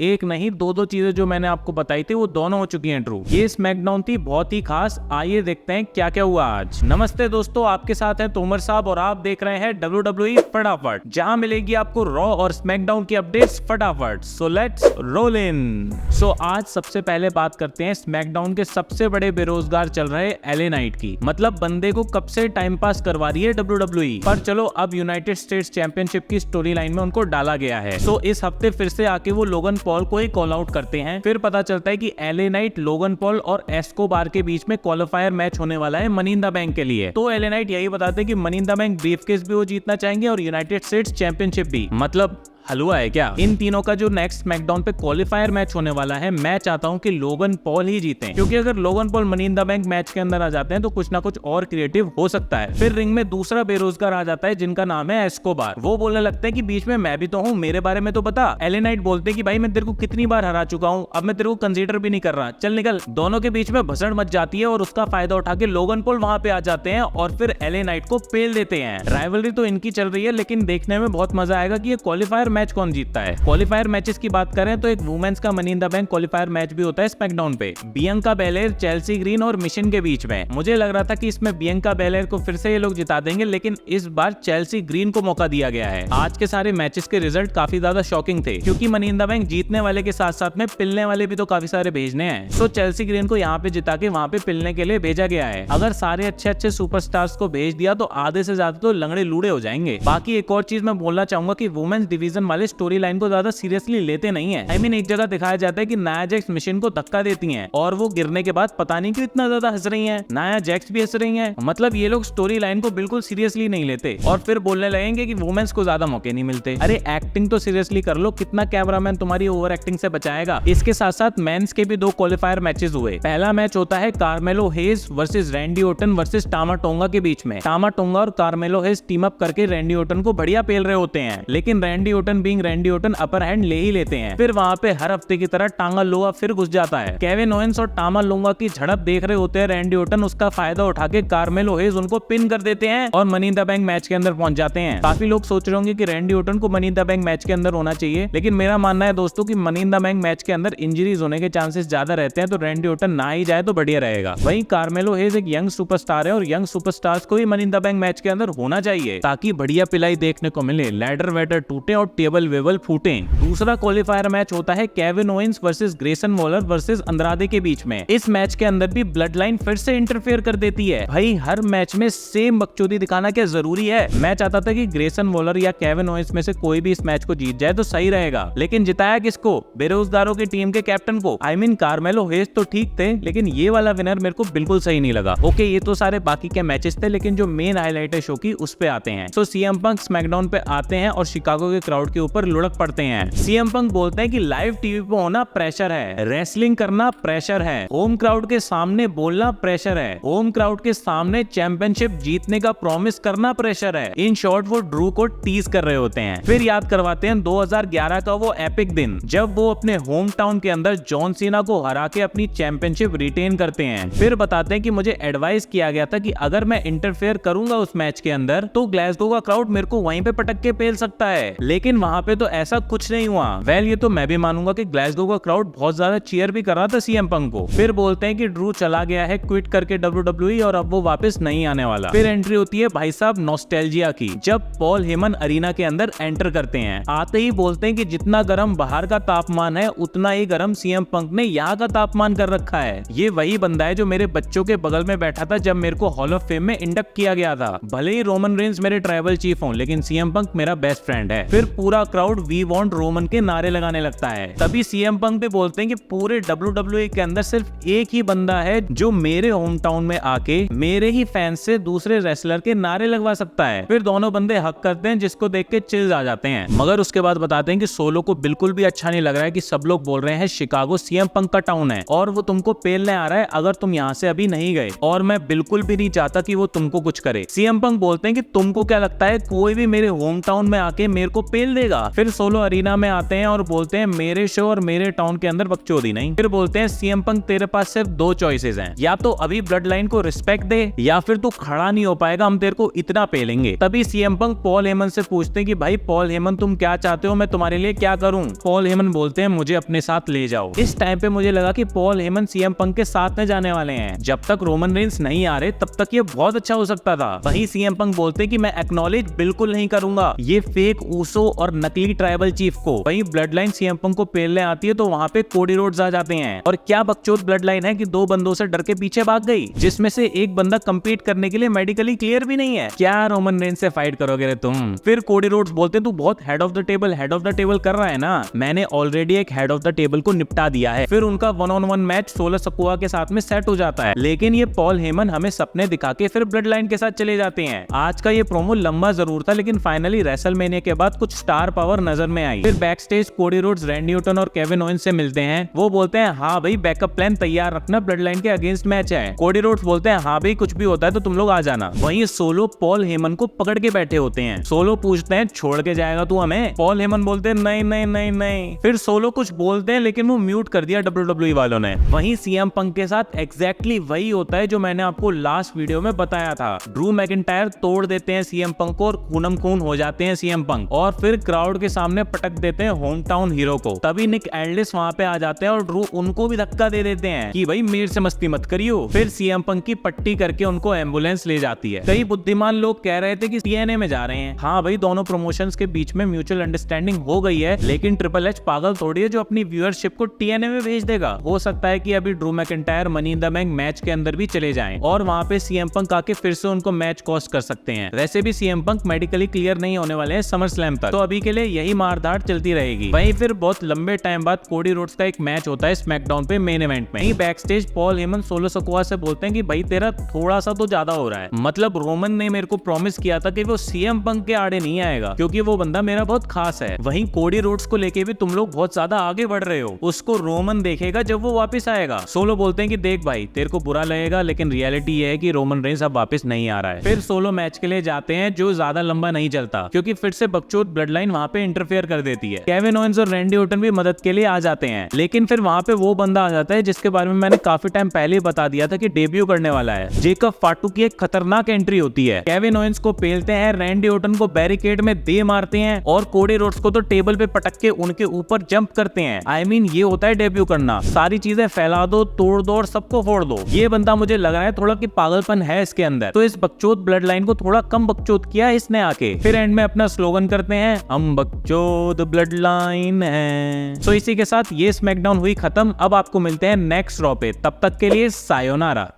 एक नहीं दो दो चीजें जो मैंने आपको बताई थी वो दोनों हो चुकी हैं ट्रू। ये स्मैकडाउन थी बहुत ही खास। आइए देखते हैं क्या क्या हुआ आज। नमस्ते दोस्तों, आपके साथ हैं तोमर साहब और आप देख रहे हैं WWE फटाफट, जहां मिलेगी आपको रॉ और स्मैकडाउन की अपडेट्स फटाफट। So let's role in. सो आज सबसे पहले बात करते हैं स्मैकडाउन के सबसे बड़े बेरोजगार चल रहे LA नाइट की। मतलब बंदे को कब से टाइम पास करवा रही है WWE। पर चलो अब यूनाइटेड स्टेट्स चैंपियनशिप की स्टोरी लाइन में उनको डाला गया है। सो इस हफ्ते फिर से आके वो लोगन पॉल को ही कॉल आउट करते हैं। फिर पता चलता है कि LA नाइट, लोगन पॉल और एस्कोबार के बीच में क्वालिफायर मैच होने वाला है मनी इन द बैंक के लिए। तो LA नाइट यही बताते हैं कि money in the bank briefcase भी वो जीतना चाहेंगे और यूनाइटेड स्टेट्स चैंपियनशिप भी। मतलब हलवा है क्या। इन तीनों का जो नेक्स्ट स्मैकडाउन पे क्वालिफायर मैच होने वाला है, मैं चाहता हूं कि लोगन पॉल ही जीते, क्योंकि अगर Logan Paul money in the bank match के अंदर आ जाते हैं तो कुछ ना कुछ और क्रिएटिव हो सकता है। फिर रिंग में दूसरा बेरोजगार आ जाता है जिनका नाम है एस्कोबार। वो बोलने लगते हैं कि बीच में मैं भी तो हूँ, मेरे बारे में तो बता। LA नाइट बोलते हैं कि भाई मैं तेरे को कितनी बार हरा चुका हूँ, अब मैं तेरे को कंसीडर भी नहीं कर रहा, चल निकल। दोनों के बीच में भसड़ मच जाती है और उसका फायदा उठा के लोगन पॉल वहां पे आ जाते हैं और फिर LA नाइट को पेल देते हैं। राइवलरी तो इनकी चल रही है, लेकिन देखने में बहुत मजा आएगा कि ये क्वालिफायर मैच कौन जीतता है। क्वालिफायर मैचेस की बात करें तो एक वुमेन्स का money in the bank qualifier match भी होता है स्मैकडाउन पे, बियंका बेलेर, चेल्सी ग्रीन और मिशन के बीच में। मुझे लग रहा था कि इसमें बियंका बेलेर को फिर से ये लोग जिता देंगे, लेकिन इस बार चेल्सी ग्रीन को मौका दिया गया है। आज के सारे मैचेस के रिजल्ट काफी ज्यादा शॉकिंग थे, क्योंकि मनी इन द बैंक जीतने वाले के साथ साथ में पिलने वाले भी तो काफी सारे भेजने हैं। तो चेल्सी ग्रीन को यहाँ पे जिता के वहाँ पे पिलने के लिए भेजा गया है। अगर सारे अच्छे अच्छे सुपरस्टार्स को भेज दिया तो आधे से ज्यादा तो लंगड़े लूड़े हो जाएंगे। बाकी एक और चीज मैं बोलना चाहूंगा कि वुमेन्स डिवीजन वाले स्टोरी लाइन को ज्यादा सीरियसली लेते नहीं है। I mean, एक जगह दिखाया जाता है कि नाया जैक्स मिशन को धक्का देती हैं और वो गिरने के बाद पता नहीं क्यों इतना ज्यादा हंस रही हैं। नाया जैक्स भी हंस रही हैं। मतलब ये लोग स्टोरी लाइन को बिल्कुल सीरियसली नहीं लेते और फिर बोलने लगेंगे कि वुमेन्स को ज्यादा मौके नहीं मिलते। अरे एक्टिंग तो सीरियसली कर लो, कितना कैमरामैन तुम्हारी ओवर एक्टिंग से बचाएगा। इसके साथ साथ मेंस के भी दो क्वालिफायर मैचेस हुए। पहला मैच होता है Carmelo Hayes versus Randy Orton versus Tama Tonga के बीच में। टामा टोंगा और कार्मेलो हेज टीम अप करके रैंडी ओटन को बढ़िया पेल रहे होते हैं, लेकिन Randy Orton being Randy Orton upper hand ले ही लेते हैं। फिर वहां पे हर हफ्ते की तरह टांगा लोआ फिर घुस जाता है। केविन ओवेंस और टामा लोंगा की झड़प देख रहे होते हैं रैंडी ओटन, उसका फायदा उठा के कार्मेलो हेज उनको पिन कर देते हैं और money in the bank match के अंदर पहुंच जाते हैं। काफी लोग सोच रहे होंगे कि रैंडी ओटन को money in the bank match के अंदर होना चाहिए, लेकिन मेरा मानना है दोस्तों कि money in the bank match के अंदर इंजरीज होने के चांसेस ज्यादा रहते हैं, तो रैंडी ओटन ना ही जाए तो बढ़िया रहेगा। वहीं कार्मेलो हेज एक यंग सुपरस्टार है और यंग सुपरस्टार्स को ही money in the bank match के अंदर होना चाहिए, ताकि बढ़िया पिलाई देखने को मिले, लैडर वैडर टूटे और टेबल वेबल फूटे। दूसरा क्वालिफायर मैच होता है Kevin Owens versus Grayson Waller versus Andrade के बीच में। इस मैच के अंदर भी ब्लड लाइन फिर से इंटरफेयर कर देती है। भाई हर मैच में सेम बकचोदी दिखाना क्या जरूरी है। मैं चाहता था कि ग्रेसन वॉलर या केविन ओवेंस में से कोई भी इस मैच को जीत जाए तो सही रहेगा, लेकिन जिताया किसको? बेरोजगारों की टीम के कैप्टन को। आई मीन कार्मेलो हेज तो ठीक थे, लेकिन ये वाला विनर मेरे को बिल्कुल सही नहीं लगा। ओके, ये तो सारे बाकी के मैचेस थे, लेकिन जो मेन हाईलाइट है शो की उस पे आते हैं। सो सीएम पंक स्मैकडाउन पे आते हैं और शिकागो के क्राउड के ऊपर लुढ़क पड़ते हैं। सीएम पंक बोलते हैं कि लाइव टीवी पे होना प्रेशर है, रेसलिंग करना प्रेशर है, होम क्राउड के सामने बोलना प्रेशर है, होम क्राउड के सामने चैंपियनशिप जीतने का प्रॉमिस करना प्रेशर है। इन शॉर्ट वो ड्रू को टीज कर रहे होते हैं। फिर याद करवाते हैं 2011 का वो एपिक दिन जब वो अपने होम टाउन के अंदर जॉन सीना को हरा के अपनी चैंपियनशिप रिटेन करते हैं। फिर बताते हैं कि मुझे एडवाइस किया गया था कि अगर मैं इंटरफेयर करूंगा उस मैच के अंदर तो ग्लासगो का क्राउड मेरे को वहीं पे पटक के पेल सकता है, लेकिन वहां पे तो ऐसा कुछ नहीं हुआ। वेल ये तो मैं भी मानूंगा कि ग्लासगो का क्राउड बहुत ज्यादा चीयर भी कर रहा था सीएम पंक को। फिर बोलते हैं कि ड्रू चला गया है क्विट करके WWE और अब वो वापस नहीं आने वाला। फिर एंट्री होती है भाई साहब नॉस्टैल्जिया की, जब पॉल हेमन अरीना के अंदर एंटर करते हैं। आते ही बोलते हैं कि जितना गर्म बाहर का तापमान है उतना ही गर्म सीएम पंक ने यहाँ का तापमान कर रखा है। ये वही बंदा है जो मेरे बच्चों के बगल में बैठा था जब मेरे को हॉल ऑफ फेम में इंडक्ट किया गया था। भले ही रोमन रेंस मेरे ट्राइबल चीफ हों, लेकिन सीएम पंक मेरा बेस्ट फ्रेंड है। फिर पूरा क्राउड वी वांट रोमन के नारे लगाने लगता है। तभी सीएम पंक पे बोलते हैं कि पूरे WWE के अंदर सिर्फ एक ही बंदा है जो मेरे होम टाउन में आके मेरे ही फैंस से दूसरे रेसलर के नारे लगवा सकता है। फिर दोनों बंदे हक करते हैं, जिसको देख के चिल्स आ जाते हैं। मगर उसके बाद बताते हैं कि सोलो को बिल्कुल भी अच्छा नहीं लग रहा है कि सब लोग बोल रहे हैं शिकागो सीएम पंक का टाउन है और वो तुमको पेलने आ रहा है अगर तुम यहाँ से अभी नहीं गए, और मैं बिल्कुल भी नहीं चाहता कि वो तुमको कुछ करे। सीएम पंक बोलते हैं कि तुमको क्या लगता है कोई भी मेरे होम टाउन में आके मेरे को पेल देगा। फिर सोलो अरीना में आते हैं और बोलते हैं मेरे शो और मेरे टाउन के अंदर बकचोदी नहीं। फिर बोलते हैं सीएम पंक तेरे पास सिर्फ दो चॉइसेस हैं, या तो अभी ब्लड लाइन को रिस्पेक्ट दे या फिर तू खड़ा नहीं हो पाएगा, हम तेरे को इतना पेलेंगे। तभी सीएम पंक पॉल हेमन से पूछते हैं कि भाई पॉल हेमन तुम क्या चाहते हो, मैं तुम्हारे लिए क्या करूं। पॉल हेमन बोलते हैं मुझे अपने साथ ले जाओ। इस टाइम पे मुझे लगा कि पॉल हेमन सीएम पंक के साथ में जाने वाले हैं। जब तक रोमन रेंस नहीं आ रहे तब तक ये बहुत अच्छा हो सकता था। वहीं सीएम पंक बोलते हैं कि मैं एक्नॉलेज बिल्कुल नहीं करूंगा ये फेक ऊसो और नकली ट्राइबल चीफ को। वहीं ब्लड लाइन सीएम पंक को पेलने आती है तो वहां पे कोडी रोड्स आ जाते हैं। और क्या बकचोद ब्लड लाइन है कि दो बंदों से डर के पीछे भाग गई, जिसमें से एक बंदा कम्पीट करने के लिए मेडिकली क्लियर भी नहीं है। क्या रोमन रेंस से फाइट करोगे रे तुम। फिर कोडी रोड्स बोलते हैं तू बहुत हेड ऑफ द टेबल कर रहा है ना, मैंने ऑलरेडी एक हेड ऑफ द टेबल को निपटा दिया है। फिर उनका 1-on-1 मैच सोलो सकुआ के साथ में सेट हो जाता है। लेकिन ये पॉल हेमन हमें सपने दिखा के फिर ब्लड लाइन के साथ चले जाते हैं। आज का ये प्रोमो लंबा जरूर था, लेकिन फाइनली रेसलमेनिया के बाद कुछ स्टार पावर नजर में आई। फिर back stage Cody Rhodes Randy Orton और केविन ओवेंस से मिलते हैं। वो बोलते हैं हाँ भाई बैकअप प्लान तैयार रखना, ब्लड लाइन के अगेंस्ट मैच है। कोडी रोड्स बोलते हैं हाँ भाई कुछ भी होता है तो तुम लोग आ जाना। वहीं सोलो पॉल हेमन को पकड़ के बैठे होते हैं। सोलो पूछते हैं छोड़ के जाएगा तू हमें। पॉल हेमन बोलते हैं नहीं नहीं नहीं नहीं। फिर सोलो कुछ बोलते हैं लेकिन वो म्यूट कर दिया WWE वालों ने। वहीं सीएम पंक के साथ एग्जैक्टली वही होता है जो मैंने आपको लास्ट वीडियो में बताया था। ड्रू मैकिंटायर तोड़ देते हैं सीएम पंक को और खूनम खून हो जाते हैं सीएम पंक, और फिर क्राउड के सामने पटक देते हैं होम टाउन हीरो को। तभी निक एंडलेस वहां पे आ जाते हैं और ड्रू उनको भी धक्का दे देते हैं कि भाई मेरे से मस्ती मत करियो। फिर सीएम पंक की पट्टी करके उनको एम्बुलेंस ले जाती है। कई बुद्धिमान लोग कह रहे थे कि TNA में जा रहे हैं। हाँ भाई दोनों प्रमोशंस के बीच में म्यूचुअल अंडरस्टैंडिंग हो गई है, लेकिन ट्रिपल एच पागल थोड़ी है जो अपनी व्यूअरशिप को TNA में भेज देगा। हो सकता है कि अभी Drew McIntyre money in the bank match के अंदर भी चले जाएं और वहां पे सीएम पंक आके फिर से उनको मैच कॉस्ट कर सकते हैं। वैसे भी सीएम पंक मेडिकली क्लियर नहीं होने वाले हैं समर स्लैम तक, तो अभी के लिए यही मारधाड़ चलती रहेगी। वहीं फिर बहुत लंबे टाइम बाद कोडी रोड्स का एक मैच होता है स्मैकडाउन पे मेन इवेंट में। Backstage Paul Heyman Solo Sikoa से बोलते हैं कि भाई तेरा थोड़ा सा तो ज्यादा हो रहा है, मतलब रोमन ने मेरे को प्रॉमिस किया था कि वो सीएम पंक के आड़े नहीं आएगा क्योंकि वो बंदा मेरा बहुत खास है। वहीं कोडी रोड्स को लेके भी तुम लोग बहुत ज्यादा आगे बढ़ रहे हो, उसको रोमन देखेगा जब वो वापस आएगा। सोलो बोलते हैं कि देख भाई तेरे को बुरा लगेगा लेकिन रियलिटी ये है कि रोमन रेंस अब वापस नहीं आ रहा है। फिर सोलो मैच के लिए जाते हैं जो ज्यादा लंबा नहीं चलता क्योंकि फिर से बकचोद ब्लड लाइन वहां पे इंटरफेयर कर देती है। केविन ओवेंस और रैंडी ऑर्टन भी मदद के लिए आ जाते हैं, लेकिन फिर वहां पे वो बंदा आ जाता है जिसके बारे में मैंने काफी टाइम पहले ही बता दिया था कि डेब्यू करने वाला है। जेकब फाटू की एक खतरनाक एंट्री होती है। केविन ओवेंस को पेलते हैं, रैंडी ऑर्टन को बैरिकेड में दे मारते हैं और कोडी रोड्स को तो टेबल पे पटक के उनके ऊपर जंप करते हैं। I mean, ये होता है डेब्यू करना, सारी चीजें फैला दो, तोड़ दो और सबको फोड़ दो। ये बंदा मुझे लग रहा है थोड़ा कि पागलपन है इसके अंदर, तो इस बकचोद ब्लड लाइन को थोड़ा कम बकचोद किया इसने आके। फिर एंड में अपना स्लोगन करते हैं हम बकचोद ब्लड लाइन है। तो इसी के साथ ये स्मैकडाउन हुई खत्म। अब आपको मिलते हैं नेक्स्ट रॉ पे, तब तक के लिए सायोनारा।